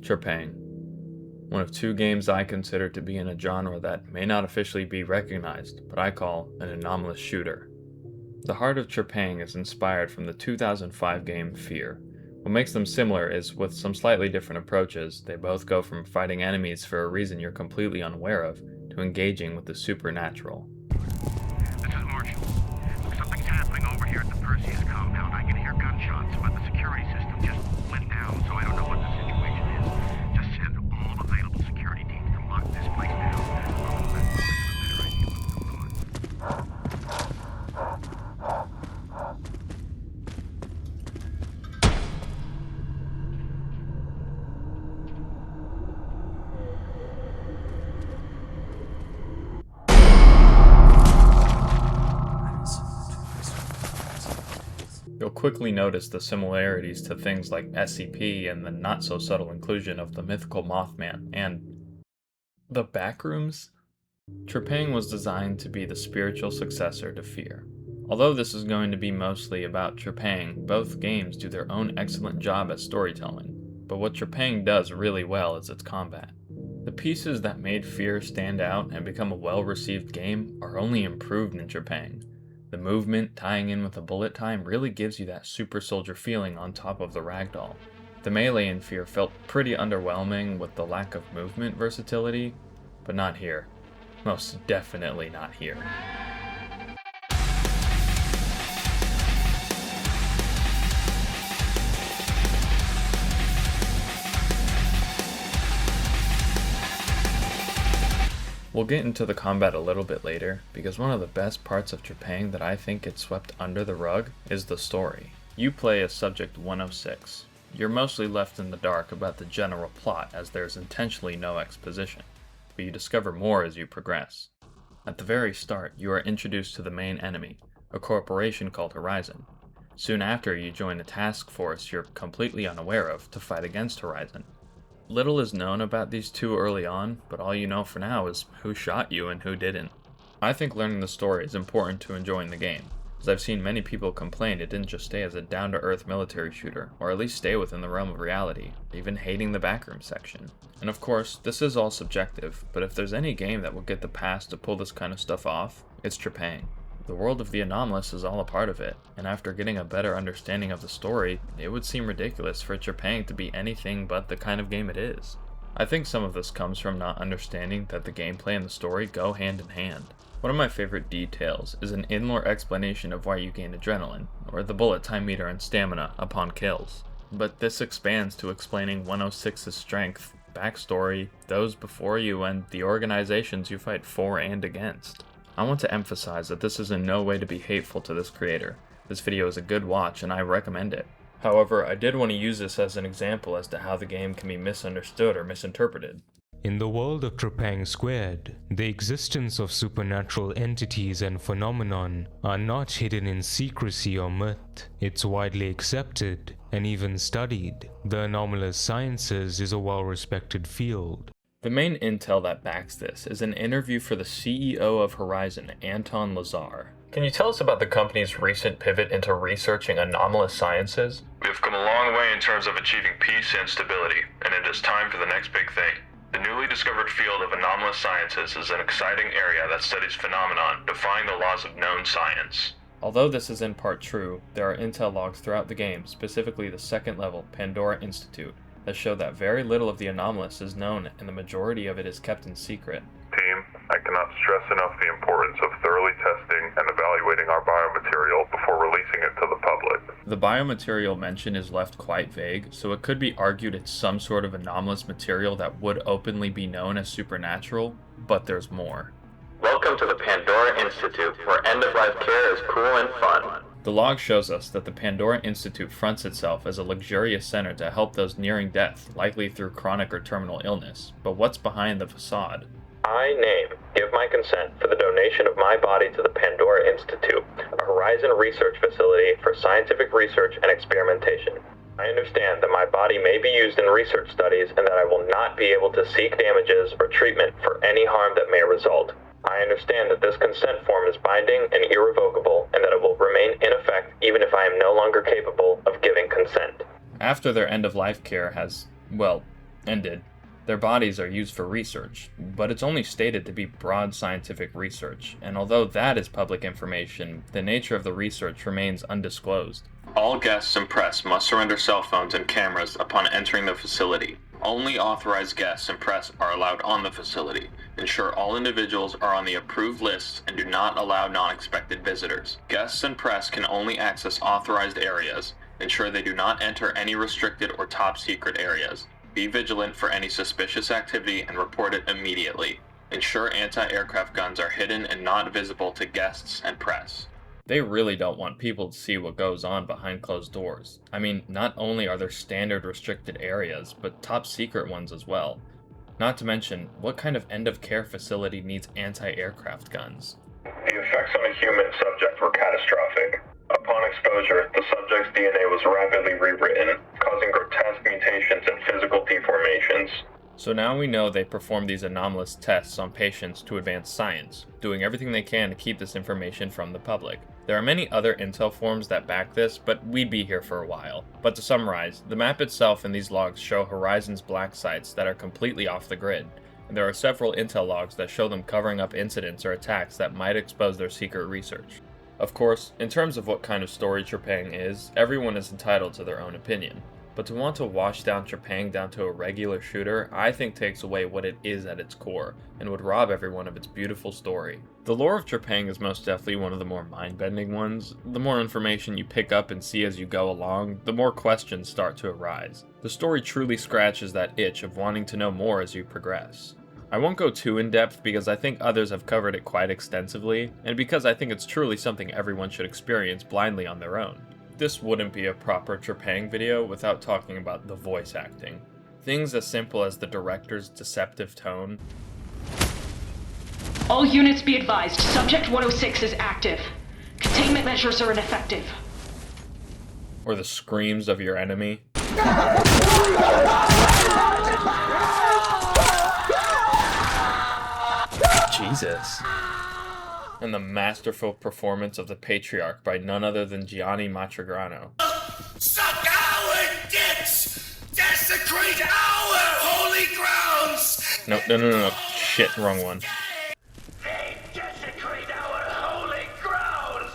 Trepang, one of two games I consider to be in a genre that may not officially be recognized, but I call an anomalous shooter. The heart of Trepang is inspired from the 2005 game Fear. What makes them similar is, with some slightly different approaches, they both go from fighting enemies for a reason you're completely unaware of, to engaging with the supernatural. This is Marshall. Look, something's happening over here at the Perseus compound. I can hear gunshots, but the security system just went down, so I don't know what the situation is. Just send all available security teams to lock this place down. I'll let you have a better idea what's going on. You'll quickly notice the similarities to things like SCP and the not-so-subtle inclusion of the mythical Mothman and the Backrooms. Trepang was designed to be the spiritual successor to Fear. Although this is going to be mostly about Trepang, both games do their own excellent job at storytelling, but what Trepang does really well is its combat. The pieces that made Fear stand out and become a well-received game are only improved in Trepang. The movement, tying in with the bullet time, really gives you that super soldier feeling on top of the ragdoll. The melee in Fear felt pretty underwhelming with the lack of movement versatility, but not here. Most definitely not here. We'll get into the combat a little bit later, because one of the best parts of Trepang that I think gets swept under the rug is the story. You play as Subject 106. You're mostly left in the dark about the general plot, as there's intentionally no exposition, but you discover more as you progress. At the very start, you are introduced to the main enemy, a corporation called Horizon. Soon after, you join a task force you're completely unaware of to fight against Horizon. Little is known about these two early on, but all you know for now is who shot you and who didn't. I think learning the story is important to enjoying the game, as I've seen many people complain it didn't just stay as a down-to-earth military shooter, or at least stay within the realm of reality, even hating the backroom section. And of course, this is all subjective, but if there's any game that will get the pass to pull this kind of stuff off, it's Trepang. The world of the anomalous is all a part of it, and after getting a better understanding of the story, it would seem ridiculous for Trepang to be anything but the kind of game it is. I think some of this comes from not understanding that the gameplay and the story go hand in hand. One of my favorite details is an in-lore explanation of why you gain adrenaline, or the bullet time meter and stamina upon kills. But this expands to explaining 106's strength, backstory, those before you, and the organizations you fight for and against. I want to emphasize that this is in no way to be hateful to this creator. This video is a good watch and I recommend it. However, I did want to use this as an example as to how the game can be misunderstood or misinterpreted. In the world of Trepang Squared, the existence of supernatural entities and phenomenon are not hidden in secrecy or myth. It's widely accepted and even studied. The anomalous sciences is a well-respected field. The main intel that backs this is an interview for the CEO of Horizon, Anton Lazar. Can you tell us about the company's recent pivot into researching anomalous sciences? We have come a long way in terms of achieving peace and stability, and it is time for the next big thing. The newly discovered field of anomalous sciences is an exciting area that studies phenomenon, defying the laws of known science. Although this is in part true, there are intel logs throughout the game, specifically the second level, Pandora Institute, that show that very little of the anomalous is known and the majority of it is kept in secret. Team, I cannot stress enough the importance of thoroughly testing and evaluating our biomaterial before releasing it to the public. The biomaterial mentioned is left quite vague, so it could be argued it's some sort of anomalous material that would openly be known as supernatural, but there's more. Welcome to the Pandora Institute, where end-of-life care is cool and fun. The log shows us that the Pandora Institute fronts itself as a luxurious center to help those nearing death, likely through chronic or terminal illness. But what's behind the facade? I give my consent for the donation of my body to the Pandora Institute, a Horizon research facility for scientific research and experimentation. I understand that my body may be used in research studies and that I will not be able to seek damages or treatment for any harm that may result. I understand that this consent form is binding and irrevocable, and that it will remain in effect even if I am no longer capable of giving consent. After their end-of-life care has, well, And did. Their bodies are used for research, but it's only stated to be broad scientific research, and although that is public information, the nature of the research remains undisclosed. All guests and press must surrender cell phones and cameras upon entering the facility. Only authorized guests and press are allowed on the facility. Ensure all individuals are on the approved lists and do not allow non-expected visitors. Guests and press can only access authorized areas. Ensure they do not enter any restricted or top secret areas. Be vigilant for any suspicious activity and report it immediately. Ensure anti-aircraft guns are hidden and not visible to guests and press. They really don't want people to see what goes on behind closed doors. I mean, not only are there standard restricted areas, but top secret ones as well. Not to mention, what kind of end-of-care facility needs anti-aircraft guns? The effects on a human subject were catastrophic. Upon exposure, the subject's DNA was rapidly rewritten, causing grotesque mutations and physical deformations. So now we know they perform these anomalous tests on patients to advance science, doing everything they can to keep this information from the public. There are many other intel forms that back this, but we'd be here for a while. But to summarize, the map itself and these logs show Horizon's black sites that are completely off the grid, and there are several intel logs that show them covering up incidents or attacks that might expose their secret research. Of course, in terms of what kind of story Trepang is, everyone is entitled to their own opinion. But to want to wash down Trepang down to a regular shooter, I think takes away what it is at its core, and would rob everyone of its beautiful story. The lore of Trepang is most definitely one of the more mind-bending ones. The more information you pick up and see as you go along, the more questions start to arise. The story truly scratches that itch of wanting to know more as you progress. I won't go too in-depth because I think others have covered it quite extensively, and because I think it's truly something everyone should experience blindly on their own. This wouldn't be a proper Trepang video without talking about the voice acting. Things as simple as the director's deceptive tone. All units be advised, Subject 106 is active. Containment measures are ineffective. Or the screams of your enemy. Jesus. And the masterful performance of the Patriarch by none other than Gianni Matragrano. Suck our dicks! Desecrate our holy grounds! No. Shit, wrong one. They desecrate our holy grounds!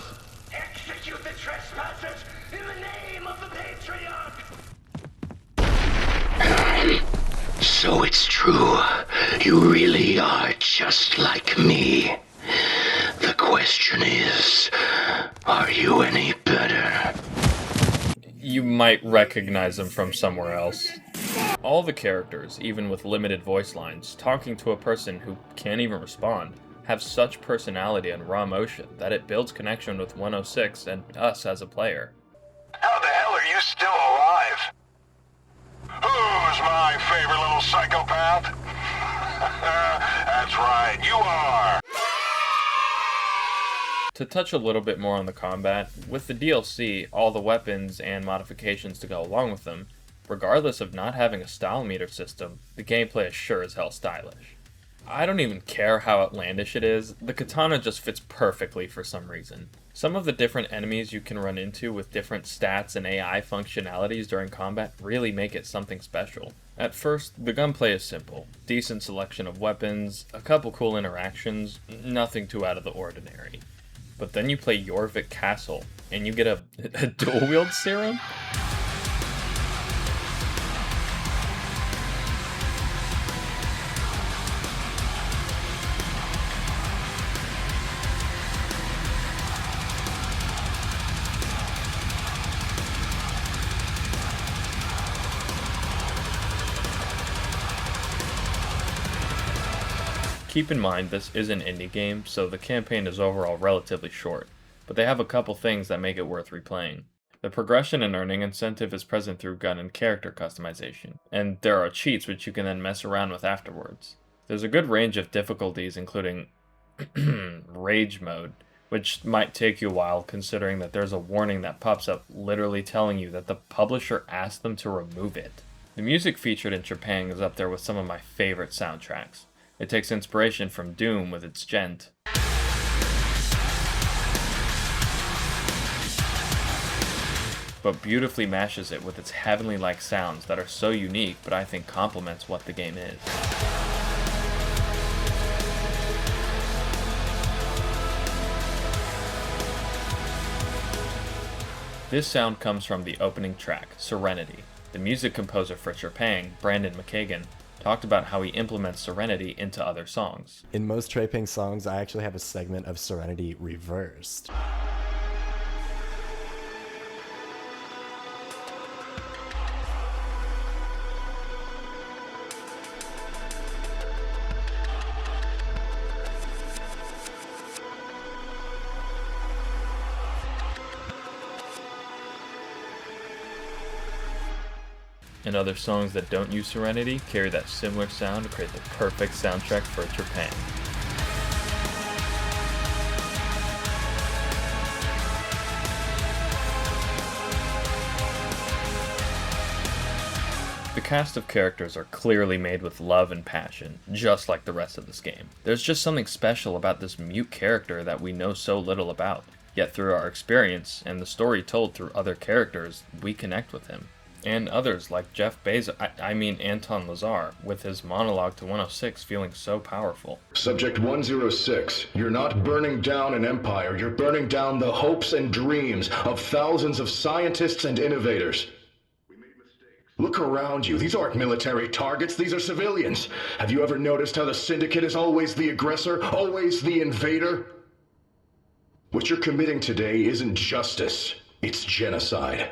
Execute the trespassers in the name of the Patriarch! So it's true. You really are just like me. The question is, are you any better? You might recognize him from somewhere else. All the characters, even with limited voice lines, talking to a person who can't even respond, have such personality and raw emotion that it builds connection with 106 and us as a player. How the hell are you still alive? Who's my favorite little psychopath? That's right, you are! To touch a little bit more on the combat, with the DLC, all the weapons and modifications to go along with them, regardless of not having a style meter system, the gameplay is sure as hell stylish. I don't even care how outlandish it is, the katana just fits perfectly for some reason. Some of the different enemies you can run into with different stats and AI functionalities during combat really make it something special. At first, the gunplay is simple, decent selection of weapons, a couple cool interactions, nothing too out of the ordinary. But then you play Jorvik Castle, and you get a dual-wield serum? Keep in mind this is an indie game, so the campaign is overall relatively short, but they have a couple things that make it worth replaying. The progression and earning incentive is present through gun and character customization, and there are cheats which you can then mess around with afterwards. There's a good range of difficulties including Rage mode, which might take you a while considering that there's a warning that pops up literally telling you that the publisher asked them to remove it. The music featured in Trepang is up there with some of my favorite soundtracks. It takes inspiration from Doom with its gent. but beautifully mashes it with its heavenly-like sounds that are so unique but I think complements what the game is. This sound comes from the opening track, Serenity. The music composer for Trepang, Brandon McKagan, talked about how he implements Serenity into other songs. In most Trepang songs, I actually have a segment of Serenity reversed. And other songs that don't use Serenity carry that similar sound to create the perfect soundtrack for Trepang. The cast of characters are clearly made with love and passion, just like the rest of this game. There's just something special about this mute character that we know so little about, yet through our experience and the story told through other characters, we connect with him. And others like Jeff Bezos, Anton Lazar, with his monologue to 106 feeling so powerful. Subject 106, you're not burning down an empire, you're burning down the hopes and dreams of thousands of scientists and innovators. Look around you, these aren't military targets, these are civilians. Have you ever noticed how the Syndicate is always the aggressor, always the invader? What you're committing today isn't justice, it's genocide.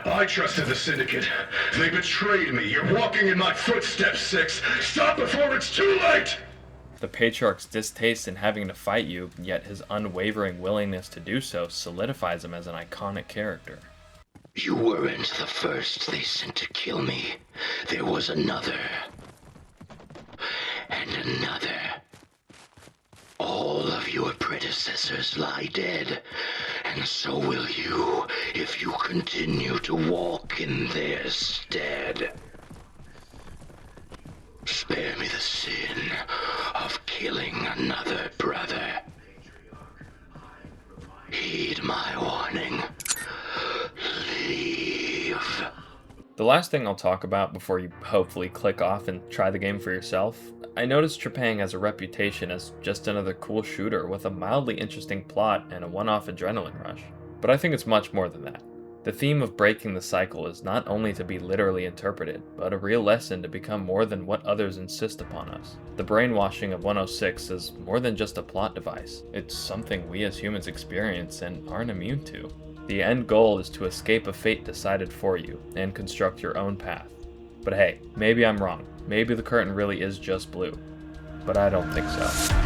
I trusted the Syndicate. They betrayed me. You're walking in my footsteps, 6. Stop before it's too late! The Patriarch's distaste in having to fight you, yet his unwavering willingness to do so solidifies him as an iconic character. You weren't the first they sent to kill me. There was another. And another. All of your predecessors lie dead, and so will you if you continue to walk in their stead. Spare me the sin of killing another brother. Heed my warning. Leave. The last thing I'll talk about before you hopefully click off and try the game for yourself, I noticed Trepang has a reputation as just another cool shooter with a mildly interesting plot and a one-off adrenaline rush. But I think it's much more than that. The theme of breaking the cycle is not only to be literally interpreted, but a real lesson to become more than what others insist upon us. The brainwashing of 106 is more than just a plot device. It's something we as humans experience and aren't immune to. The end goal is to escape a fate decided for you and construct your own path. But hey, maybe I'm wrong. Maybe the curtain really is just blue. But I don't think so.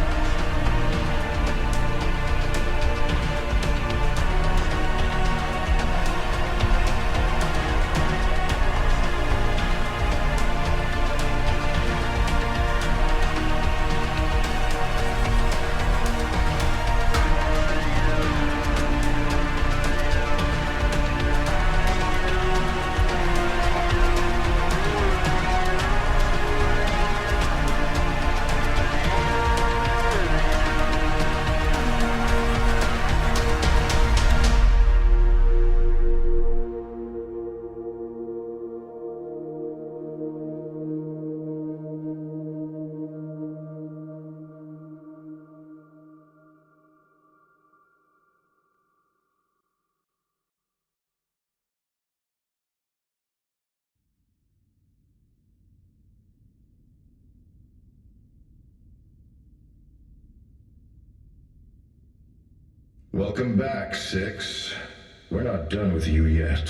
Welcome back, 6. We're not done with you yet.